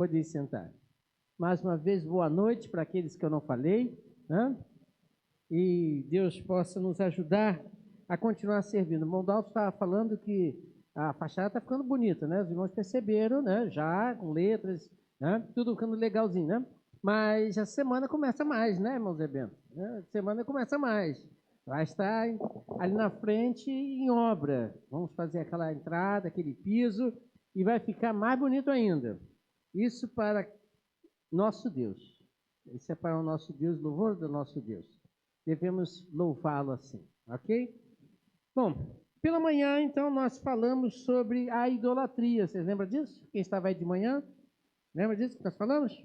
Pode sentar. Mais uma vez, boa noite para aqueles que eu não falei, né? E Deus possa nos ajudar a continuar servindo. O irmão Dalton estava falando que a fachada está ficando bonita, né? Os irmãos perceberam, né? Já com letras, né? Tudo ficando legalzinho, né? Mas a semana começa mais, né, irmão Zé Bento? A semana começa mais. Vai estar ali na frente em obra. Vamos fazer aquela entrada, aquele piso, e vai ficar mais bonito ainda. Isso para nosso Deus. Isso é para o nosso Deus, louvor do nosso Deus. Devemos louvá-lo assim, ok? Bom, pela manhã, então, nós falamos sobre a idolatria. Vocês lembram disso? Quem estava aí de manhã? Lembra disso que nós falamos?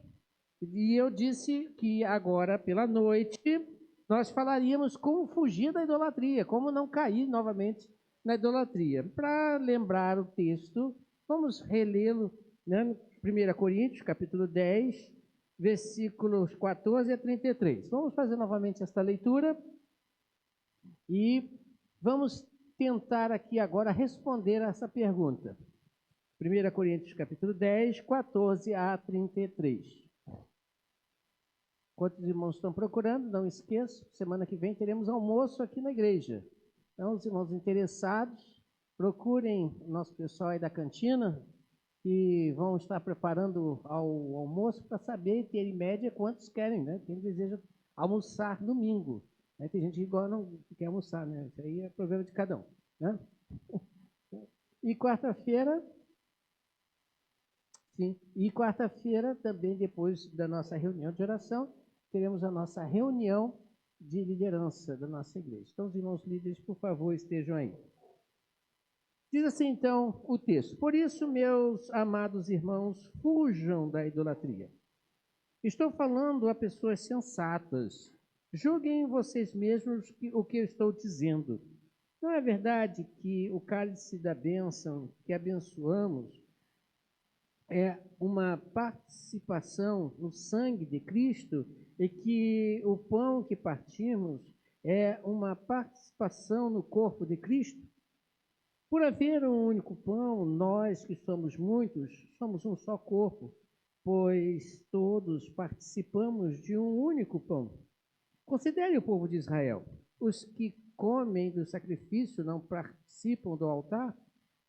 E eu disse que agora, pela noite, nós falaríamos como fugir da idolatria, como não cair novamente na idolatria. Para lembrar o texto, vamos relê-lo, né? 1 Coríntios, capítulo 10, versículos 14 a 33. Vamos fazer novamente esta leitura e vamos tentar aqui agora responder a essa pergunta. 1 Coríntios, capítulo 10, 14 a 33. Enquanto os irmãos estão procurando, não esqueçam, semana que vem teremos almoço aqui na igreja. Então, os irmãos interessados, procurem o nosso pessoal aí da cantina, que vão estar preparando ao almoço para saber e ter em média quantos querem, né? Quem deseja almoçar domingo. Né? Tem gente que igual não quer almoçar, né? Isso aí é problema de cada um, né? E quarta-feira, sim, e quarta-feira também, depois da nossa reunião de oração, teremos a nossa reunião de liderança da nossa igreja. Então, os irmãos líderes, por favor, estejam aí. Diz assim, então, o texto: por isso, meus amados irmãos, fujam da idolatria. Estou falando a pessoas sensatas. Julguem vocês mesmos o que eu estou dizendo. Não é verdade que o cálice da bênção que abençoamos é uma participação no sangue de Cristo e que o pão que partimos é uma participação no corpo de Cristo? Por haver um único pão, nós que somos muitos, somos um só corpo, pois todos participamos de um único pão. Considere o povo de Israel. Os que comem do sacrifício não participam do altar?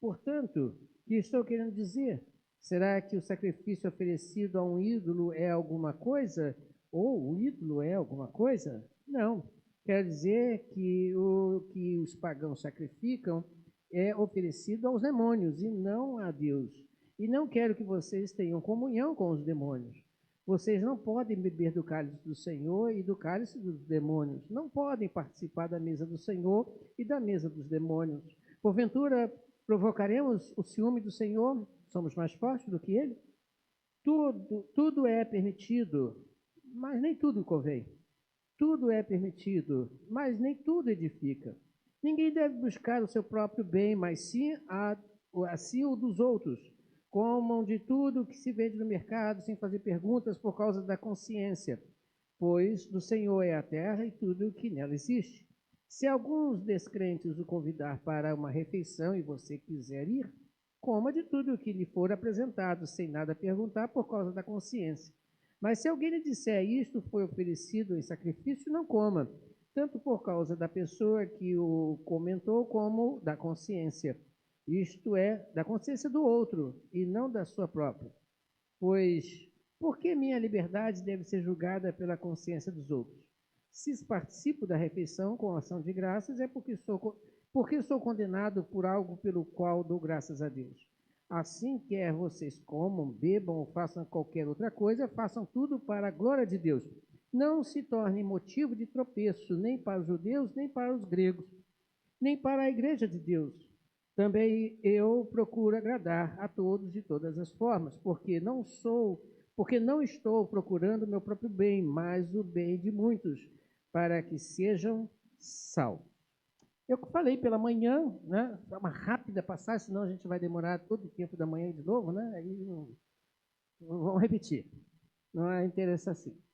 Portanto, o que estou querendo dizer? Será que o sacrifício oferecido a um ídolo é alguma coisa? Ou o ídolo é alguma coisa? Não. Quer dizer que o que os pagãos sacrificam é oferecido aos demônios e não a Deus. E não quero que vocês tenham comunhão com os demônios. Vocês não podem beber do cálice do Senhor e do cálice dos demônios. Não podem participar da mesa do Senhor e da mesa dos demônios. Porventura, provocaremos o ciúme do Senhor? Somos mais fortes do que Ele? Tudo é permitido, mas nem tudo convém. Tudo é permitido, mas nem tudo edifica. Ninguém deve buscar o seu próprio bem, mas sim o dos outros. Comam de tudo que se vende no mercado sem fazer perguntas por causa da consciência, pois do Senhor é a terra e tudo o que nela existe. Se alguns descrentes o convidar para uma refeição e você quiser ir, coma de tudo o que lhe for apresentado, sem nada perguntar por causa da consciência. Mas se alguém lhe disser isto foi oferecido em sacrifício, não coma, tanto por causa da pessoa que o comentou, como da consciência. Isto é, da consciência do outro, e não da sua própria. Pois, por que minha liberdade deve ser julgada pela consciência dos outros? Se participo da refeição com ação de graças, é porque sou condenado por algo pelo qual dou graças a Deus. Assim, quer vocês comam, bebam ou façam qualquer outra coisa, façam tudo para a glória de Deus. Não se torne motivo de tropeço, nem para os judeus, nem para os gregos, nem para a igreja de Deus. Também eu procuro agradar a todos de todas as formas, porque não estou procurando meu próprio bem, mas o bem de muitos, para que sejam salvos. Eu falei pela manhã, né? Uma rápida passagem, senão a gente vai demorar todo o tempo da manhã de novo, né? Aí não vamos repetir. Não é interessante assim.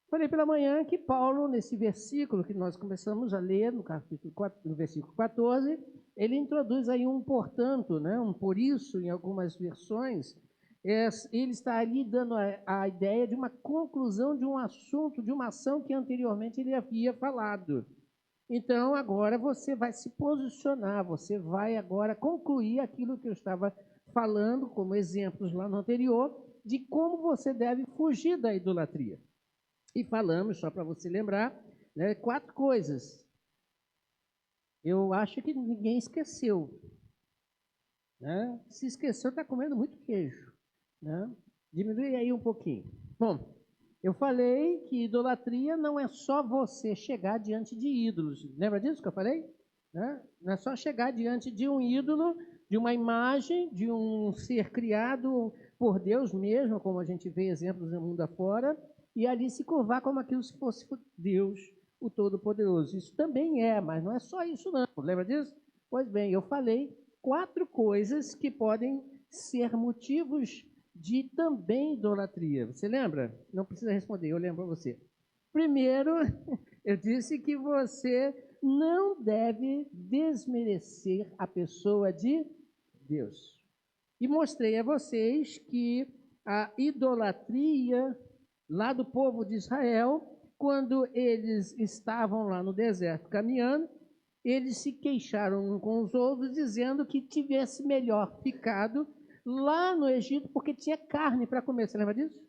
Falei pela manhã que Paulo, nesse versículo que nós começamos a ler, no capítulo 4, no versículo 14, ele introduz aí um portanto, né? Um por isso, em algumas versões, ele está ali dando a ideia de uma conclusão de um assunto, de uma ação que anteriormente ele havia falado. Então, agora você vai se posicionar, você vai agora concluir aquilo que eu estava falando, como exemplos lá no anterior, de como você deve fugir da idolatria. E falamos, só para você lembrar, né, 4 coisas. Eu acho que ninguém esqueceu. Né? Se esqueceu, está comendo muito queijo. Né? Diminui aí um pouquinho. Bom, eu falei que idolatria não é só você chegar diante de ídolos. Lembra disso que eu falei? Né? Não é só chegar diante de um ídolo, de uma imagem, de um ser criado por Deus mesmo, como a gente vê exemplos no mundo afora, e ali se curvar como aquilo se fosse Deus, o Todo-Poderoso. Isso também é, mas não é só isso não. Lembra disso? Pois bem, eu falei 4 coisas que podem ser motivos de também idolatria. Você lembra? Não precisa responder, eu lembro para você. Primeiro, eu disse que você não deve desmerecer a pessoa de Deus. E mostrei a vocês que a idolatria lá do povo de Israel, quando eles estavam lá no deserto caminhando, eles se queixaram uns com os outros, dizendo que tivesse melhor ficado lá no Egito, porque tinha carne para comer. Você lembra disso?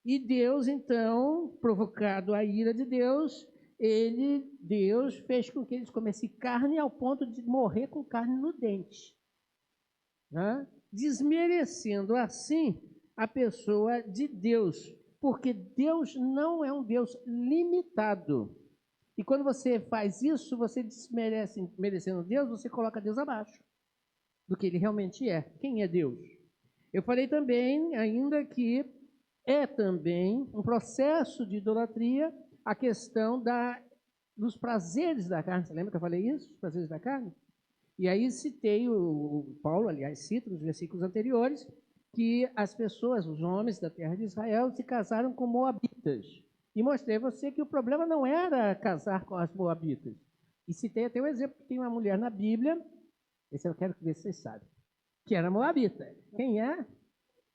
E Deus, então, provocado a ira de Deus, Deus fez com que eles comessem carne ao ponto de morrer com carne no dente. Né? Desmerecendo assim a pessoa de Deus, porque Deus não é um Deus limitado. E quando você faz isso, você desmerecendo Deus, você coloca Deus abaixo do que ele realmente é. Quem é Deus? Eu falei também, ainda que é também um processo de idolatria a questão dos prazeres da carne. Você lembra que eu falei isso? Os prazeres da carne? E aí citei, o Paulo, aliás, cita nos versículos anteriores, que as pessoas, os homens da terra de Israel, se casaram com moabitas. E mostrei a você que o problema não era casar com as moabitas. E citei até um exemplo que tem uma mulher na Bíblia, esse eu quero ver se vocês sabem, que era moabita. Quem é?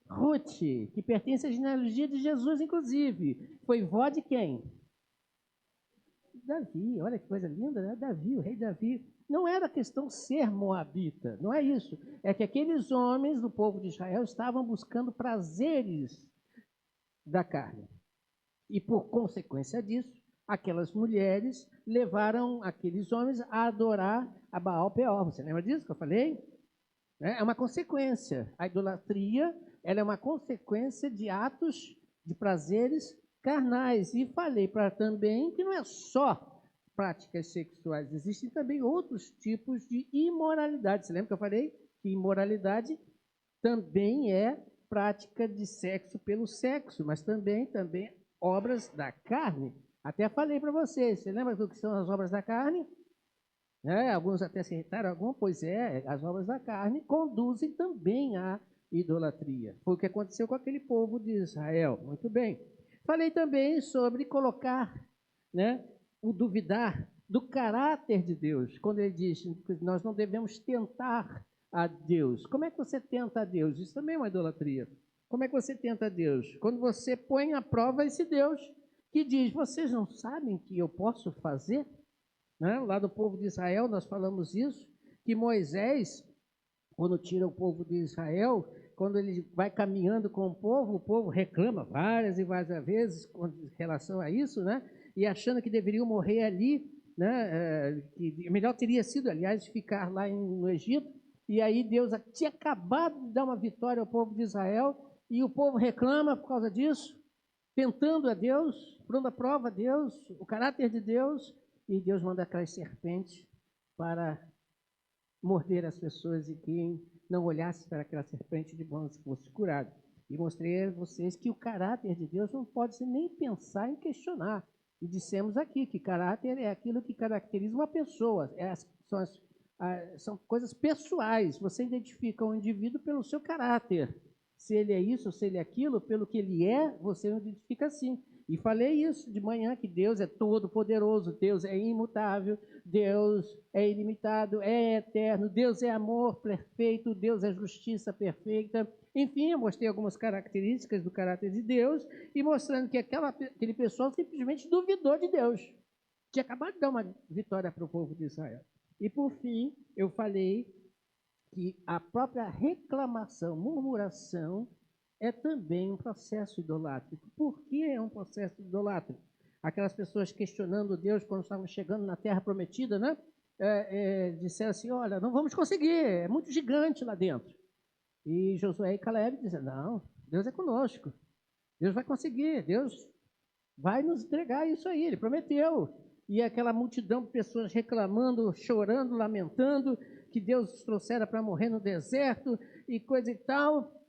Ruth, que pertence à genealogia de Jesus, inclusive. Foi vó de quem? Davi. Olha que coisa linda, né? Davi, o rei Davi. Não era questão ser moabita, não é isso. É que aqueles homens do povo de Israel estavam buscando prazeres da carne. E por consequência disso, aquelas mulheres levaram aqueles homens a adorar a Baal Peor. Você lembra disso que eu falei? É uma consequência. A idolatria, ela é uma consequência de atos de prazeres carnais. E falei para também que não é só práticas sexuais, existem também outros tipos de imoralidade. Você lembra que eu falei que imoralidade também é prática de sexo pelo sexo, mas também obras da carne. Até falei para vocês, você lembra do que são as obras da carne? Alguns até se irritaram, pois as obras da carne conduzem também à idolatria. Foi o que aconteceu com aquele povo de Israel. Muito bem. Falei também sobre colocar, o duvidar do caráter de Deus. Quando ele diz que nós não devemos tentar a Deus. Como é que você tenta a Deus? Isso também é uma idolatria. Como é que você tenta a Deus? Quando você põe à prova esse Deus que diz, vocês não sabem que eu posso fazer? Lá do povo de Israel, nós falamos isso, que Moisés, quando tira o povo de Israel, quando ele vai caminhando com o povo reclama várias e várias vezes com relação a isso, e achando que deveriam morrer ali, que melhor teria sido, aliás, ficar lá no Egito, e aí Deus tinha acabado de dar uma vitória ao povo de Israel, e o povo reclama por causa disso, tentando a Deus, pondo à prova a Deus, o caráter de Deus, e Deus manda aquelas serpentes para morder as pessoas, e quem não olhasse para aquela serpente de bônus fosse curado. E mostrei a vocês que o caráter de Deus não pode nem pensar em questionar. E dissemos aqui que caráter é aquilo que caracteriza uma pessoa, são coisas pessoais. Você identifica um indivíduo pelo seu caráter. Se ele é isso, se ele é aquilo, pelo que ele é, você o identifica assim. E falei isso de manhã, que Deus é todo poderoso, Deus é imutável, Deus é ilimitado, é eterno, Deus é amor perfeito, Deus é justiça perfeita, Enfim, eu mostrei algumas características do caráter de Deus e mostrando que aquele pessoal simplesmente duvidou de Deus. Tinha acabado de dar uma vitória para o povo de Israel. E, por fim, eu falei que a própria reclamação, murmuração, é também um processo idolátrico. Por que é um processo idolátrico? Aquelas pessoas questionando Deus quando estavam chegando na Terra Prometida, né? Disseram assim, olha, não vamos conseguir, é muito gigante lá dentro. E Josué e Caleb dizem, não, Deus é conosco, Deus vai conseguir, Deus vai nos entregar isso aí, Ele prometeu. E aquela multidão de pessoas reclamando, chorando, lamentando, que Deus os trouxera para morrer no deserto e coisa e tal.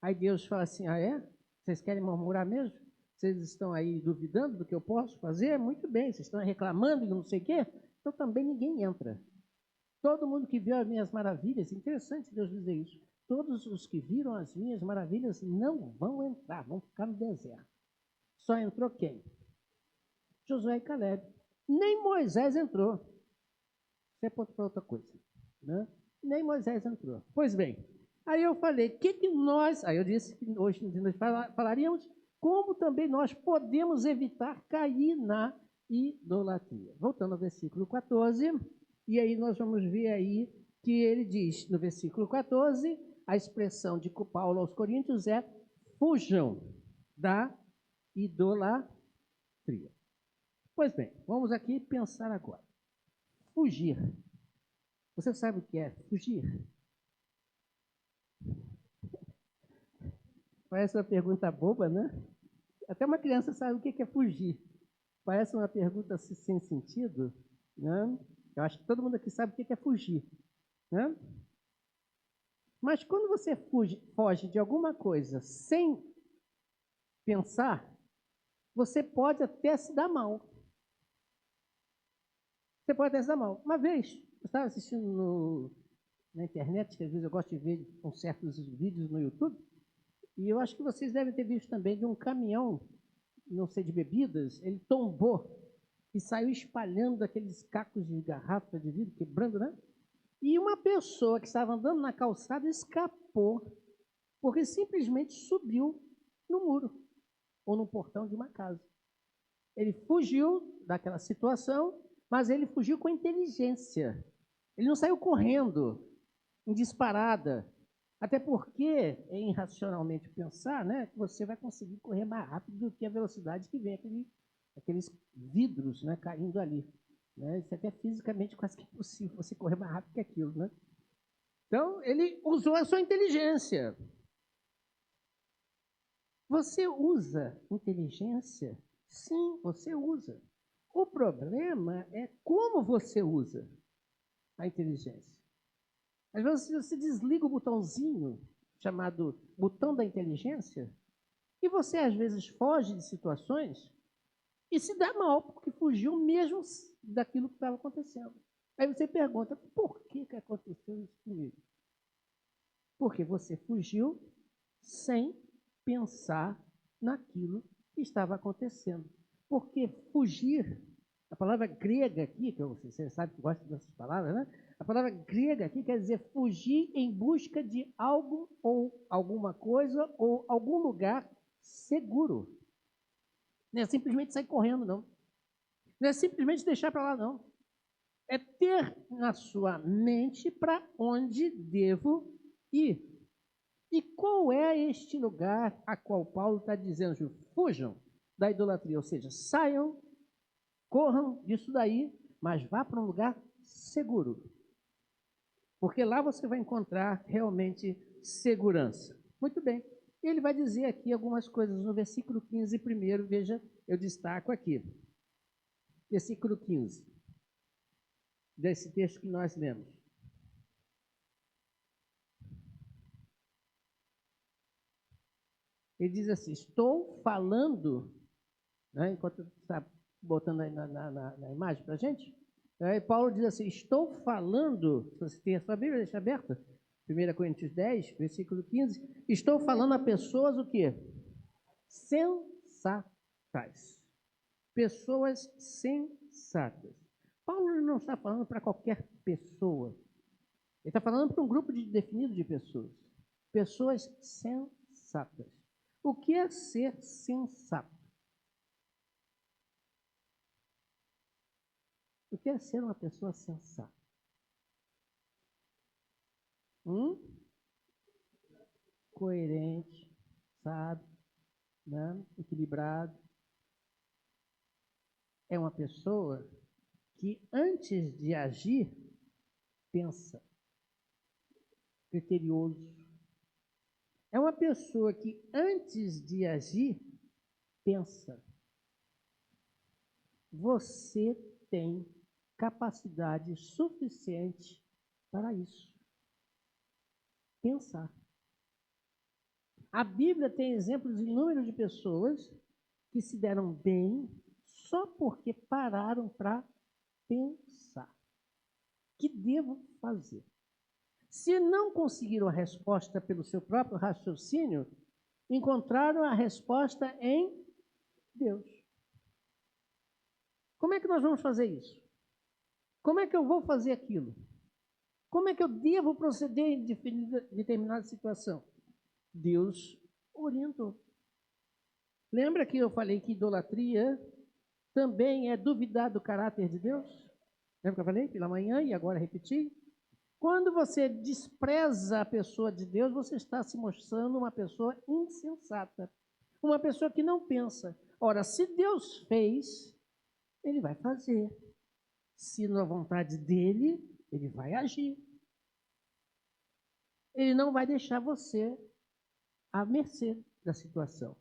Aí Deus fala assim, ah é? Vocês querem murmurar mesmo? Vocês estão aí duvidando do que eu posso fazer? Muito bem, vocês estão reclamando e não sei o quê? Então também ninguém entra. Todo mundo que viu as minhas maravilhas, interessante Deus dizer isso, todos os que viram as minhas maravilhas não vão entrar, vão ficar no deserto. Só entrou quem? Josué e Caleb. Nem Moisés entrou. Isso é para outra coisa. Né? Nem Moisés entrou. Pois bem, aí eu falei, aí eu disse que hoje nós falaríamos como também nós podemos evitar cair na idolatria. Voltando ao versículo 14, e aí nós vamos ver aí que ele diz no versículo 14, a expressão de Paulo aos Coríntios é fujam da idolatria. Pois bem, vamos aqui pensar agora. Fugir. Você sabe o que é fugir? Parece uma pergunta boba, né? Até uma criança sabe o que é fugir. Parece uma pergunta sem sentido, né? Eu acho que todo mundo aqui sabe o que é fugir, né? Mas quando você foge de alguma coisa sem pensar, você pode até se dar mal. Você pode até se dar mal. Uma vez, eu estava assistindo na internet, que às vezes eu gosto de ver com certos vídeos no YouTube, e eu acho que vocês devem ter visto também de um caminhão, não sei, de bebidas, ele tombou e saiu espalhando aqueles cacos de garrafa de vidro, quebrando, né? E uma pessoa que estava andando na calçada escapou, porque simplesmente subiu no muro ou no portão de uma casa. Ele fugiu daquela situação, mas ele fugiu com inteligência. Ele não saiu correndo, em disparada. Até porque, irracionalmente pensar, né, que você vai conseguir correr mais rápido do que a velocidade que vem aqueles vidros, né, caindo ali. Né? Isso é até fisicamente quase que impossível você correr mais rápido que aquilo. Né? Então, ele usou a sua inteligência. Você usa inteligência? Sim, você usa. O problema é como você usa a inteligência. Às vezes você desliga o botãozinho, chamado botão da inteligência, e você às vezes foge de situações e se dá mal, porque fugiu mesmo daquilo que estava acontecendo. Aí você pergunta, por que aconteceu isso comigo? Porque você fugiu sem pensar naquilo que estava acontecendo. Porque fugir, a palavra grega aqui, que você sabe que gosta dessas palavras, né? A palavra grega aqui quer dizer fugir em busca de algo ou alguma coisa ou algum lugar seguro. Não é simplesmente sair correndo, não. Não é simplesmente deixar para lá, não. É ter na sua mente para onde devo ir. E qual é este lugar a qual Paulo está dizendo? Fujam da idolatria, ou seja, saiam, corram disso daí, mas vá para um lugar seguro. Porque lá você vai encontrar realmente segurança. Muito bem. Ele vai dizer aqui algumas coisas no versículo 15 primeiro, veja, eu destaco aqui. Versículo 15, desse texto que nós lemos. Ele diz assim, estou falando, né, enquanto está botando aí na imagem para a gente, aí Paulo diz assim, estou falando, se você tem a sua Bíblia, deixa aberta, 1 Coríntios 10, versículo 15, estou falando a pessoas o quê? Sensatas. Pessoas sensatas. Paulo não está falando para qualquer pessoa. Ele está falando para um grupo definido de pessoas. Pessoas sensatas. O que é ser sensato? O que é ser uma pessoa sensata? Coerente, sábio, né? Equilibrado. É uma pessoa que antes de agir, pensa. Criterioso. É uma pessoa que antes de agir, pensa. Você tem capacidade suficiente para isso. Pensar. A Bíblia tem exemplos inúmeros de pessoas que se deram bem só porque pararam para pensar. O que devo fazer? Se não conseguiram a resposta pelo seu próprio raciocínio, encontraram a resposta em Deus. Como é que nós vamos fazer isso? Como é que eu vou fazer aquilo? Como é que eu devo proceder em determinada situação? Deus orientou. Lembra que eu falei que idolatria também é duvidar do caráter de Deus? Lembra que eu falei pela manhã e agora repeti? Quando você despreza a pessoa de Deus, você está se mostrando uma pessoa insensata. Uma pessoa que não pensa. Ora, se Deus fez, Ele vai fazer. Se na vontade dEle, Ele vai agir. Ele não vai deixar você à mercê da situação.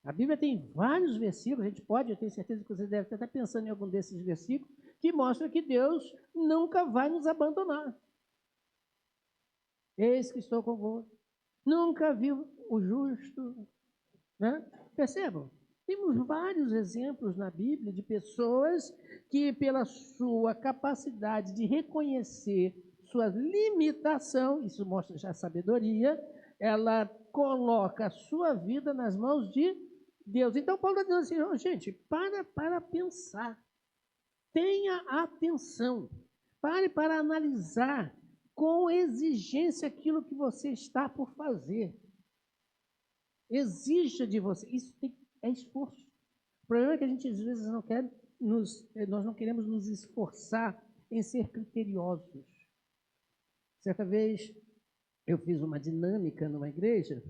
A Bíblia tem vários versículos, a gente pode, eu tenho certeza que você deve estar até pensando em algum desses versículos, que mostram que Deus nunca vai nos abandonar. Eis que estou convosco. Nunca viu o justo. Né? Percebam? Temos vários exemplos na Bíblia de pessoas que, pela sua capacidade de reconhecer sua limitação, isso mostra já a sabedoria, ela coloca a sua vida nas mãos de Deus. Então, Paulo está dizendo assim, oh, gente, para pensar. Tenha atenção. Pare para analisar com exigência aquilo que você está por fazer. Exija de você. Isso é esforço. O problema é que a gente às vezes nós não queremos nos esforçar em ser criteriosos. Certa vez eu fiz uma dinâmica numa igreja,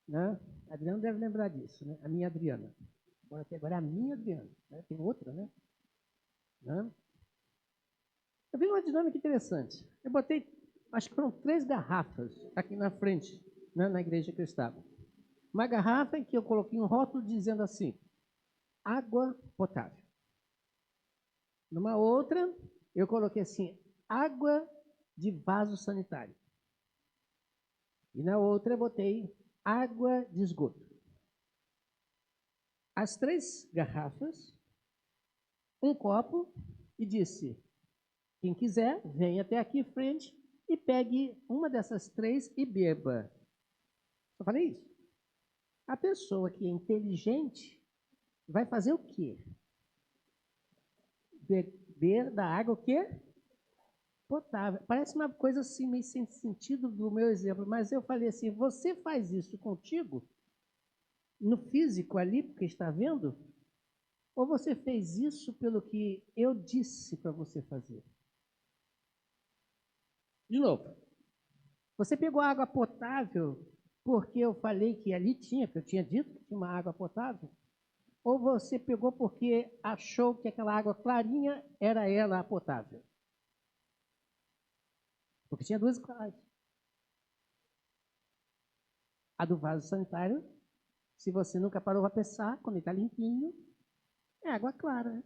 né? A Adriana deve lembrar disso, né? A minha Adriana. Agora é a minha Adriana, né? Tem outra, né? Eu vi uma dinâmica interessante. Eu botei, acho que foram 3 garrafas aqui na frente, né? Na igreja que eu estava. Uma garrafa em que eu coloquei um rótulo dizendo assim, água potável. Numa outra, eu coloquei assim, água de vaso sanitário. E na outra eu botei água de esgoto. As 3 garrafas, um copo, e disse, quem quiser, venha até aqui frente e pegue uma dessas 3 e beba. Eu falei isso. A pessoa que é inteligente vai fazer o quê? Beber da água o quê? Potável. Parece uma coisa assim, meio sem sentido do meu exemplo, mas eu falei assim, você faz isso contigo, no físico ali, porque está vendo? Ou você fez isso pelo que eu disse para você fazer? De novo, você pegou a água potável porque eu falei que ali tinha, que eu tinha dito que tinha uma água potável? Ou você pegou porque achou que aquela água clarinha era ela a potável? Porque tinha 2 claras. A do vaso sanitário, se você nunca parou para pensar, quando ele está limpinho, é água clara.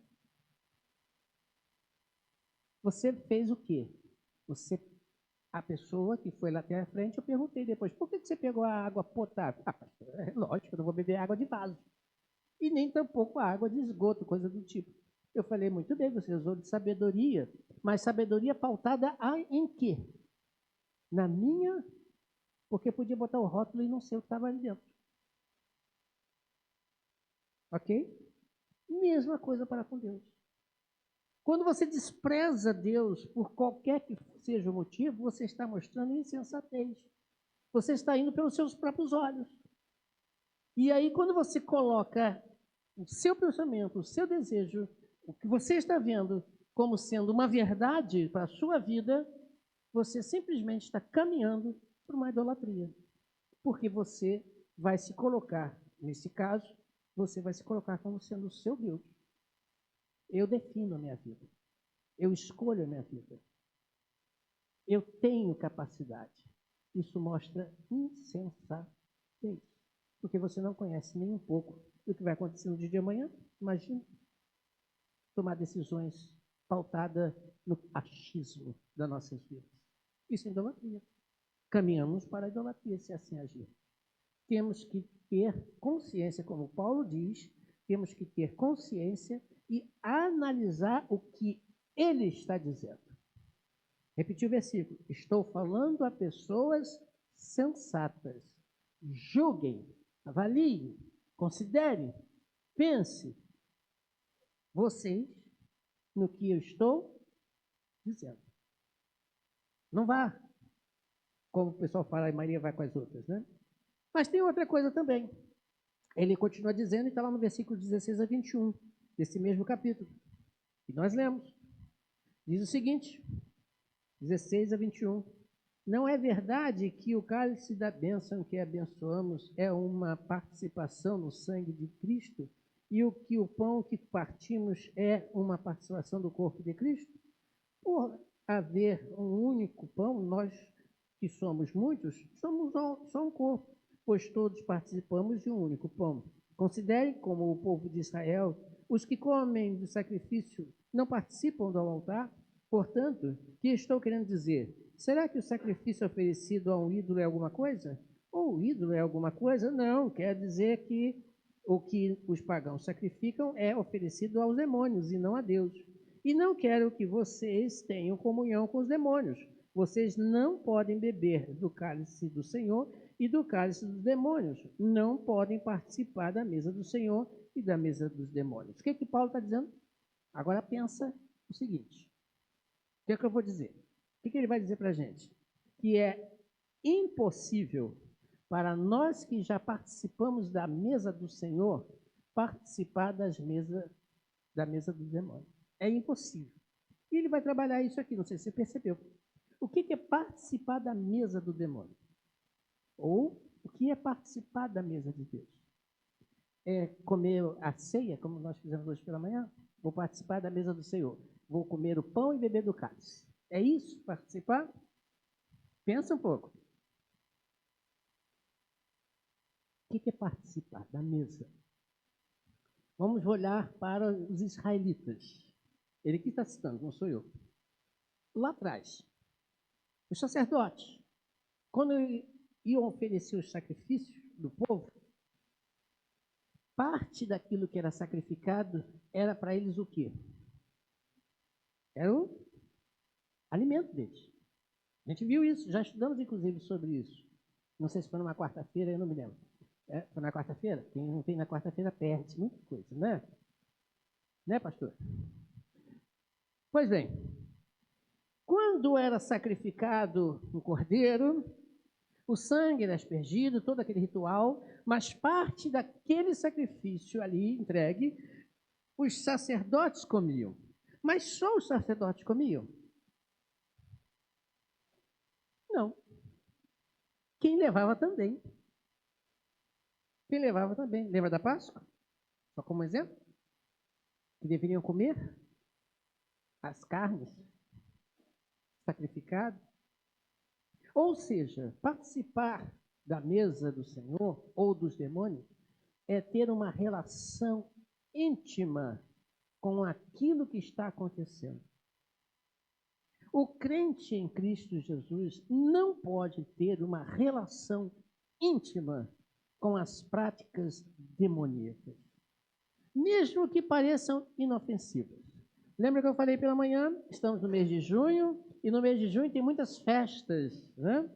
Você fez o quê? A pessoa que foi lá até a frente, eu perguntei depois, por que você pegou a água potável? Ah, é lógico, eu não vou beber água de vaso. E nem tampouco a água de esgoto, coisa do tipo. Eu falei, muito bem, você usou de sabedoria, mas sabedoria pautada em quê? Na minha, porque podia botar o rótulo e não sei o que estava ali dentro. Ok? Mesma coisa para com Deus. Quando você despreza Deus por qualquer que seja o motivo, você está mostrando insensatez. Você está indo pelos seus próprios olhos. E aí, quando você coloca o seu pensamento, o seu desejo, o que você está vendo como sendo uma verdade para a sua vida, você simplesmente está caminhando para uma idolatria. Porque você vai se colocar, nesse caso, você vai se colocar como sendo o seu Deus. Eu defino a minha vida. Eu escolho a minha vida. Eu tenho capacidade. Isso mostra insensatez. Porque você não conhece nem um pouco do que vai acontecer no dia de amanhã. Imagina tomar decisões pautadas no achismo das nossas vidas. Isso é idolatria. Caminhamos para a idolatria se assim agir. Temos que ter consciência, como Paulo diz, temos que ter consciência e analisar o que ele está dizendo. Repetir o versículo. Estou falando a pessoas sensatas. Julguem, avaliem, considerem, pense vocês no que eu estou dizendo. Não vá, como o pessoal fala, e Maria vai com as outras, né? Mas tem outra coisa também. Ele continua dizendo, e está lá no versículo 16 a 21, desse mesmo capítulo, que nós lemos. Diz o seguinte, 16 a 21. Não é verdade que o cálice da bênção que abençoamos é uma participação no sangue de Cristo e o pão que partimos é uma participação do corpo de Cristo? Por haver um único pão, nós que somos muitos, somos só um corpo, pois todos participamos de um único pão. Considere como o povo de Israel, os que comem do sacrifício não participam do altar. Portanto, o que estou querendo dizer? Será que o sacrifício oferecido a um ídolo é alguma coisa? Ou o ídolo é alguma coisa? Não, quer dizer que o que os pagãos sacrificam é oferecido aos demônios e não a Deus. E não quero que vocês tenham comunhão com os demônios. Vocês não podem beber do cálice do Senhor e do cálice dos demônios. Não podem participar da mesa do Senhor e da mesa dos demônios. O que Paulo está dizendo? Agora pensa o seguinte. O que é que eu vou dizer? O que ele vai dizer para a gente? Que é impossível para nós que já participamos da mesa do Senhor participar da mesa dos demônios. É impossível. E ele vai trabalhar isso aqui, não sei se você percebeu. O que é participar da mesa do demônio? Ou o que é participar da mesa de Deus? É comer a ceia, como nós fizemos hoje pela manhã? Vou participar da mesa do Senhor. Vou comer o pão e beber do cálice. É isso, participar? Pensa um pouco. O que é participar da mesa? Vamos olhar para os israelitas. Ele aqui está citando, não sou eu. Lá atrás, os sacerdotes, quando iam oferecer os sacrifícios do povo, parte daquilo que era sacrificado era para eles o quê? Era o alimento deles. A gente viu isso, já estudamos inclusive sobre isso. Não sei se foi numa quarta-feira, eu não me lembro. Foi na quarta-feira? Quem não tem na quarta-feira perde muita coisa, né? Né, pastor? Pois bem, quando era sacrificado um cordeiro, o sangue era aspergido, todo aquele ritual, mas parte daquele sacrifício ali entregue, os sacerdotes comiam. Mas só os sacerdotes comiam? Não. Quem levava também. Quem levava também. Lembra da Páscoa? Só como exemplo. Que deveriam comer as carnes sacrificadas. Ou seja, participar da mesa do Senhor ou dos demônios é ter uma relação íntima com aquilo que está acontecendo. O crente em Cristo Jesus não pode ter uma relação íntima com as práticas demoníacas, mesmo que pareçam inofensivas. Lembra que eu falei pela manhã? Estamos no mês de junho, e no mês de junho tem muitas festas, né?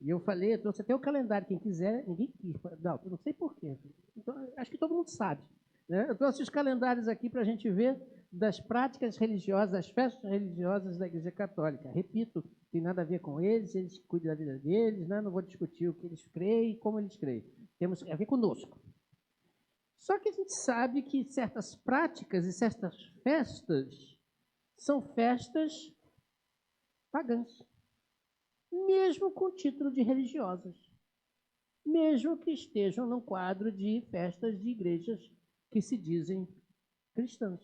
E eu falei, eu trouxe até o calendário, quem quiser, ninguém quis. Não, eu não sei porquê. Então, acho que todo mundo sabe. Né? Eu trouxe os calendários aqui para a gente ver das práticas religiosas, das festas religiosas da Igreja Católica. Repito, tem nada a ver com eles cuidam da vida deles, né? Não vou discutir o que eles creem e como eles creem. Temos a ver conosco. Só que a gente sabe que certas práticas e certas festas são festas pagãs, mesmo com título de religiosas, mesmo que estejam no quadro de festas de igrejas que se dizem cristãs.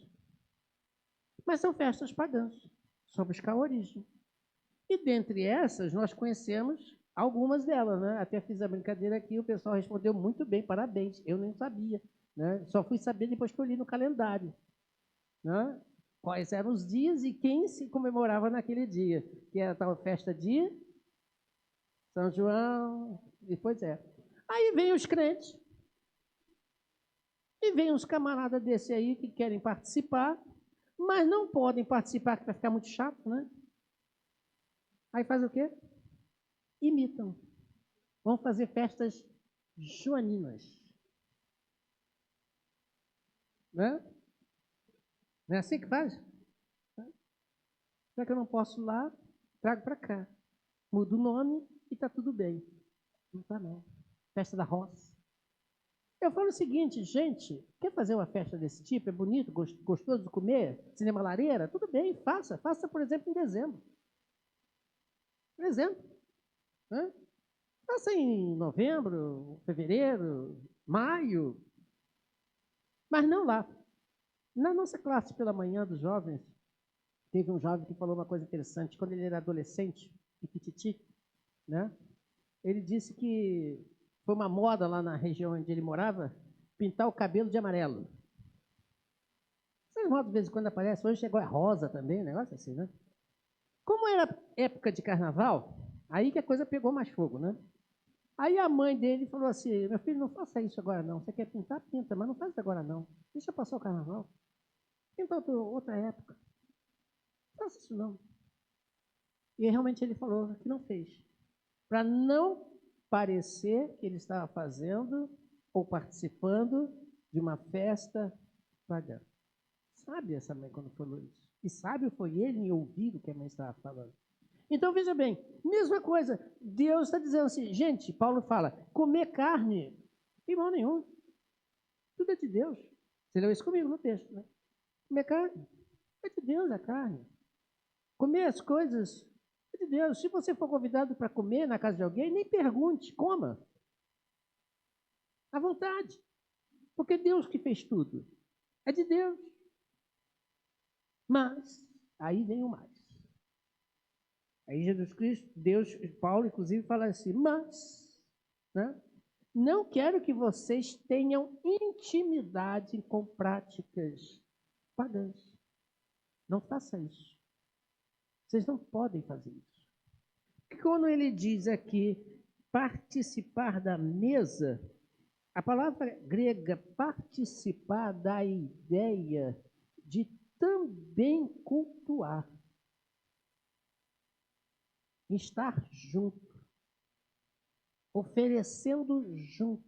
Mas são festas pagãs, só buscar a origem. E dentre essas, nós conhecemos algumas delas, né? Até fiz a brincadeira aqui, o pessoal respondeu muito bem, parabéns. Eu nem sabia, né? Só fui saber depois que eu li no calendário, né? Quais eram os dias e quem se comemorava naquele dia, que era a tal festa de São João, e pois é. Aí vem os crentes, e vem uns camaradas desse aí que querem participar, mas não podem participar, que vai ficar muito chato, né? Aí faz o quê? Imitam. Vão fazer festas joaninas. Né? Não é assim que faz? Já que eu não posso ir lá, trago para cá. Muda o nome e está tudo bem. Não está não. Festa da roça. Eu falo o seguinte, gente, quer fazer uma festa desse tipo? É bonito, gostoso de comer? Cinema lareira? Tudo bem, faça. Faça, por exemplo, em dezembro. Por exemplo. Né? Faça em novembro, fevereiro, maio. Mas não lá. Na nossa classe pela manhã dos jovens, teve um jovem que falou uma coisa interessante. Quando ele era adolescente, piquititi, né? Ele disse que foi uma moda lá na região onde ele morava, pintar o cabelo de amarelo. Essas modas de vez em quando aparecem, hoje chegou a rosa também, um negócio assim, né? Como era época de carnaval, aí que a coisa pegou mais fogo, né? Aí a mãe dele falou assim, meu filho, não faça isso agora não, você quer pintar, pinta, mas não faz isso agora não, deixa passar o carnaval, pinta outra época, não faça isso não. E realmente ele falou que não fez, para não parecer que ele estava fazendo ou participando de uma festa pagã. Sabe essa mãe quando falou isso? E sábio foi ele em ouvir o que a mãe estava falando. Então, veja bem, mesma coisa, Deus está dizendo assim, gente, Paulo fala, comer carne, de mal nenhum, tudo é de Deus. Você leu isso comigo no texto, né? Comer carne, é de Deus a carne. Comer as coisas, é de Deus. Se você for convidado para comer na casa de alguém, nem pergunte, coma. À vontade. Porque é Deus que fez tudo. É de Deus. Mas, aí vem o mais. Aí Jesus Cristo, Deus, Paulo, inclusive, fala assim, mas, né, não quero que vocês tenham intimidade com práticas pagãs. Não faça isso. Vocês não podem fazer isso. Porque quando ele diz aqui, participar da mesa, a palavra grega participar dá a ideia de também cultuar. Estar junto, oferecendo junto.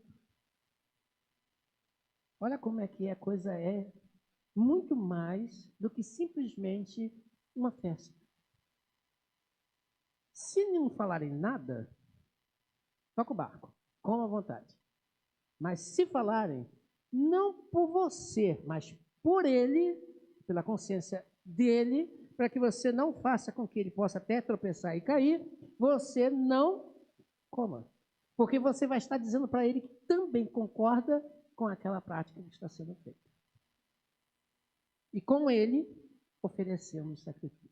Olha como é que a coisa é muito mais do que simplesmente uma festa. Se não falarem nada, toca o barco, coma à vontade. Mas se falarem, não por você, mas por ele, pela consciência dele, para que você não faça com que ele possa até tropeçar e cair, você não coma. Porque você vai estar dizendo para ele que também concorda com aquela prática que está sendo feita. E com ele, oferecemos sacrifício.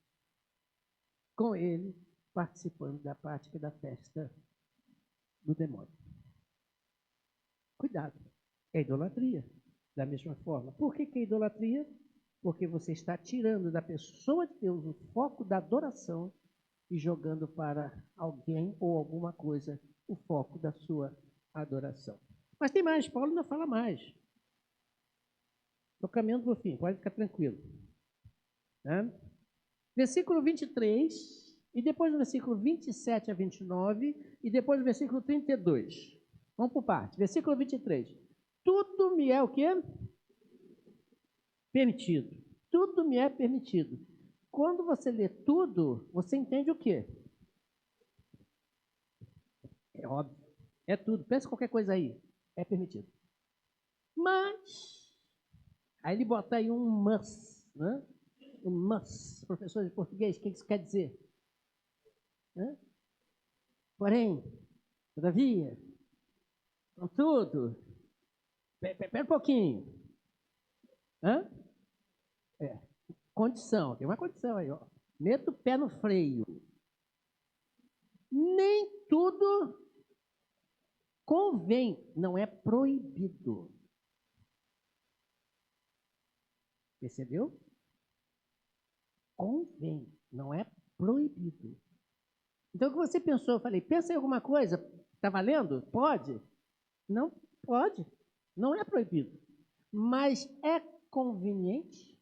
Com ele, participando da prática da festa do demônio. Cuidado, é idolatria, da mesma forma. Por que é idolatria? Porque você está tirando da pessoa de Deus o foco da adoração e jogando para alguém ou alguma coisa o foco da sua adoração. Mas tem mais, Paulo ainda fala mais. Estou caminhando para o fim, pode ficar tranquilo. Né? Versículo 23, e depois do versículo 27 a 29, e depois do versículo 32. Vamos por parte. Versículo 23. Tudo me é o quê? Permitido. tudo me é permitido. Quando você lê tudo, você entende o quê? É óbvio. É tudo. Pensa em qualquer coisa aí. É permitido. Mas, aí ele bota aí um mas, né? Um mas. Professor de português, o que isso quer dizer? Né? Porém, todavia, contudo, pera um pouquinho. Hã? É. Condição, tem uma condição aí, ó. Meta o pé no freio. Nem tudo convém, não é proibido. Percebeu? Convém, não é proibido. Então, o que você pensou? Eu falei, pensa em alguma coisa, está valendo? Pode? Não pode, não é proibido. Mas é conveniente?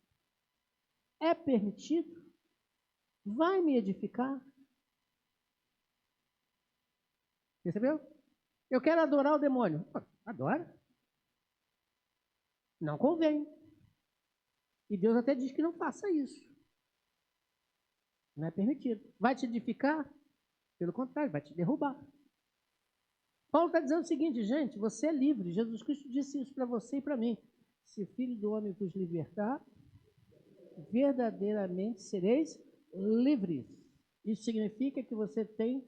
É permitido? Vai me edificar? Percebeu? Eu quero adorar o demônio. Adora. Não convém. E Deus até diz que não faça isso. Não é permitido. Vai te edificar? Pelo contrário, vai te derrubar. Paulo está dizendo o seguinte, gente, você é livre. Jesus Cristo disse isso para você e para mim. Se o Filho do Homem vos libertar, verdadeiramente sereis livres. Isso significa que você tem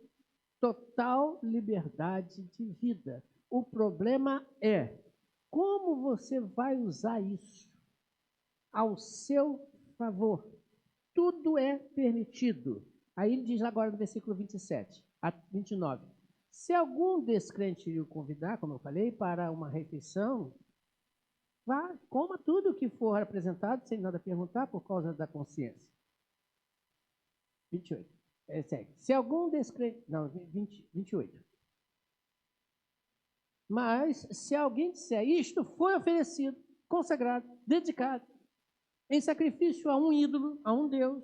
total liberdade de vida. O problema é como você vai usar isso ao seu favor. Tudo é permitido. Aí ele diz agora no versículo 27 a 29. Se algum descrente o convidar, como eu falei, para uma refeição, vá, coma tudo o que for apresentado, sem nada perguntar, por causa da consciência. 28. Segue. Se algum descrente... Não, 28. Mas, se alguém disser, isto foi oferecido, consagrado, dedicado, em sacrifício a um ídolo, a um Deus,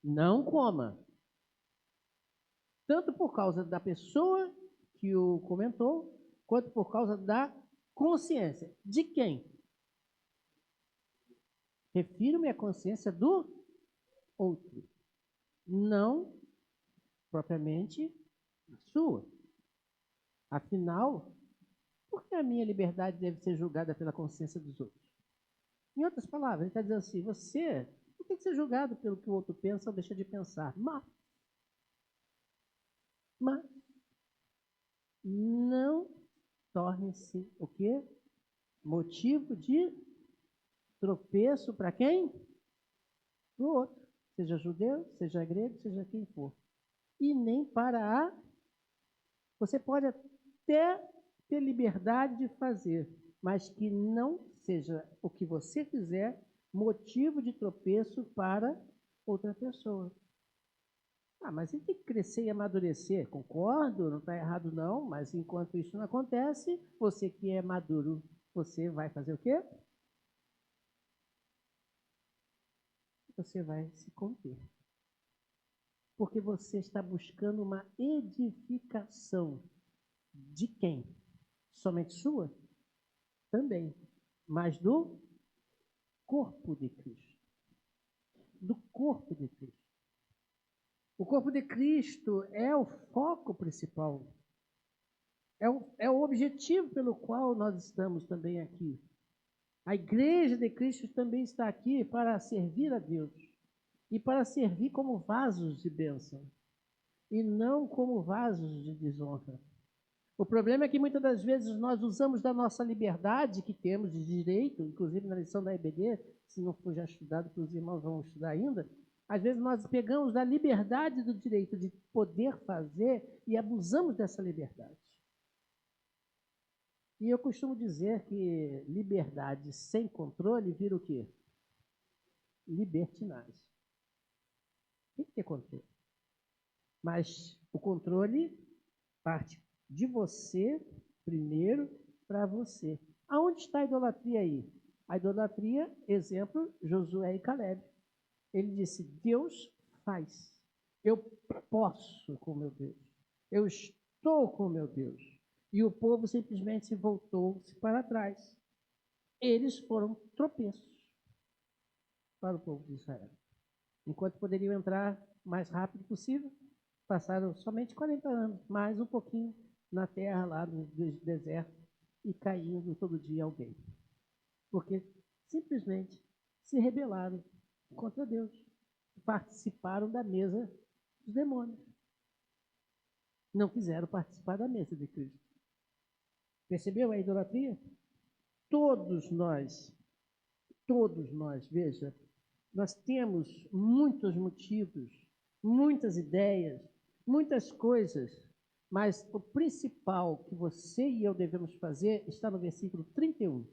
não coma. Tanto por causa da pessoa que o comentou, quanto por causa da consciência. De quem? Refiro-me à consciência do outro, não propriamente a sua. Afinal, por que a minha liberdade deve ser julgada pela consciência dos outros? Em outras palavras, ele está dizendo assim, você não tem que ser julgado pelo que o outro pensa ou deixa de pensar. Mas não torne-se o quê? Motivo de tropeço para quem? Para o outro. Seja judeu, seja grego, seja quem for. E nem para a... Você pode até ter liberdade de fazer, mas que não seja o que você fizer motivo de tropeço para outra pessoa. Mas ele tem que crescer e amadurecer. Concordo, não está errado não, mas enquanto isso não acontece, você que é maduro, você vai fazer o quê? Você vai se conter. Porque você está buscando uma edificação. De quem? Somente sua? Também. Mas do corpo de Cristo. Do corpo de Cristo. O corpo de Cristo é o foco principal. É o objetivo pelo qual nós estamos também aqui. A igreja de Cristo também está aqui para servir a Deus. E para servir como vasos de bênção. E não como vasos de desonra. O problema é que muitas das vezes nós usamos da nossa liberdade que temos de direito, inclusive na lição da EBD, se não for já estudado, que os irmãos vão estudar ainda, às vezes nós pegamos da liberdade do direito de poder fazer e abusamos dessa liberdade. E eu costumo dizer que liberdade sem controle vira o quê? Libertinagem. Tem que ter controle. Mas o controle parte de você primeiro para você. Aonde está a idolatria aí? A idolatria, exemplo, Josué e Caleb. Ele disse, Deus faz. Eu posso com meu Deus. Eu estou com meu Deus. E o povo simplesmente se voltou-se para trás. Eles foram tropeços. para o povo de Israel. Enquanto poderiam entrar o mais rápido possível, passaram somente 40 anos, mais um pouquinho na terra lá do deserto e caindo todo dia alguém. Porque simplesmente se rebelaram contra Deus. Participaram da mesa dos demônios. Não quiseram participar da mesa de Cristo. Percebeu a idolatria? Todos nós, veja, nós temos muitos motivos, muitas ideias, muitas coisas, mas o principal que você e eu devemos fazer está no versículo 31.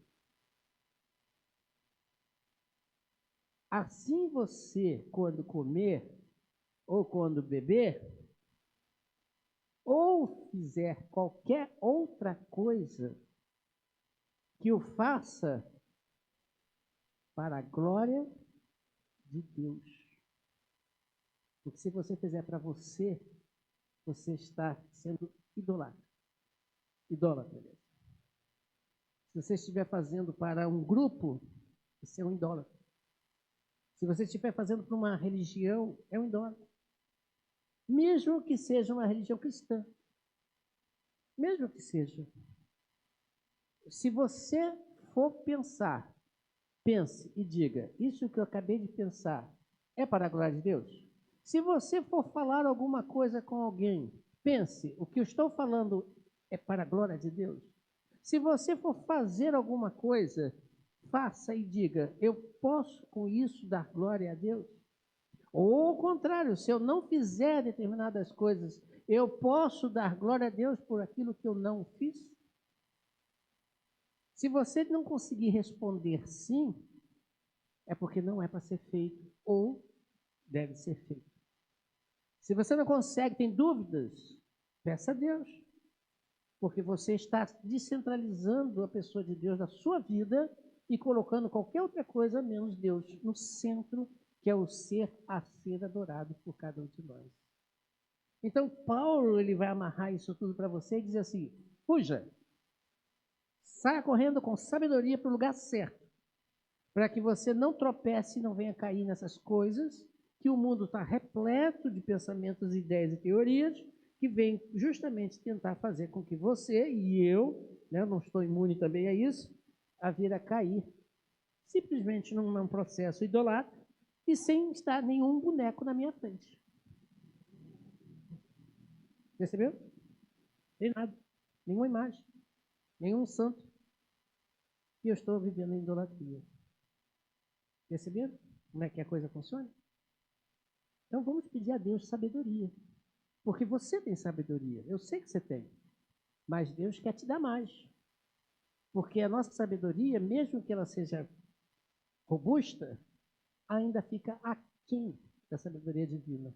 Assim você, quando comer ou quando beber, ou fizer qualquer outra coisa, que o faça para a glória de Deus. Porque se você fizer para você, você está sendo idólatra. Idólatra. Se você estiver fazendo para um grupo, você é um idólatra. Se você estiver fazendo para uma religião, é um idólatra. Mesmo que seja uma religião cristã. Mesmo que seja. Se você for pensar, pense e diga, isso que eu acabei de pensar é para a glória de Deus? Se você for falar alguma coisa com alguém, pense, o que eu estou falando é para a glória de Deus? Se você for fazer alguma coisa, faça e diga, eu posso com isso dar glória a Deus? Ou ao contrário, se eu não fizer determinadas coisas, eu posso dar glória a Deus por aquilo que eu não fiz? Se você não conseguir responder sim, é porque não é para ser feito ou deve ser feito. Se você não consegue, tem dúvidas, peça a Deus. Porque você está descentralizando a pessoa de Deus da sua vida e colocando qualquer outra coisa menos Deus no centro, que é o ser a ser adorado por cada um de nós. Então, Paulo ele vai amarrar isso tudo para você e dizer assim, fuja, saia correndo com sabedoria para o lugar certo, para que você não tropece e não venha cair nessas coisas, que o mundo está repleto de pensamentos, ideias e teorias, que vem justamente tentar fazer com que você e eu, né, não estou imune também a isso, a vir a cair, simplesmente num processo idolatra e sem estar nenhum boneco na minha frente. Percebeu? Tem nada, nenhuma imagem, nenhum santo. E eu estou vivendo em idolatria. Perceberam como é que a coisa funciona? Então vamos pedir a Deus sabedoria. Porque você tem sabedoria, eu sei que você tem. Mas Deus quer te dar mais. Porque a nossa sabedoria, mesmo que ela seja robusta, ainda fica aquém da sabedoria divina.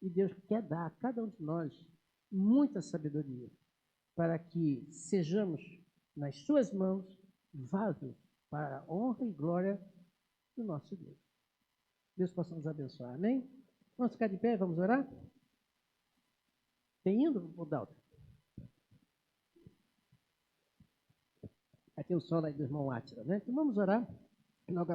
E Deus quer dar a cada um de nós muita sabedoria, para que sejamos, nas suas mãos, vasos para a honra e glória do nosso Deus. Deus possa nos abençoar, amém? Vamos ficar de pé, vamos orar? Tem indo, Dalton? Aqui o sol aí do irmão Átila, né? Então vamos orar. Logo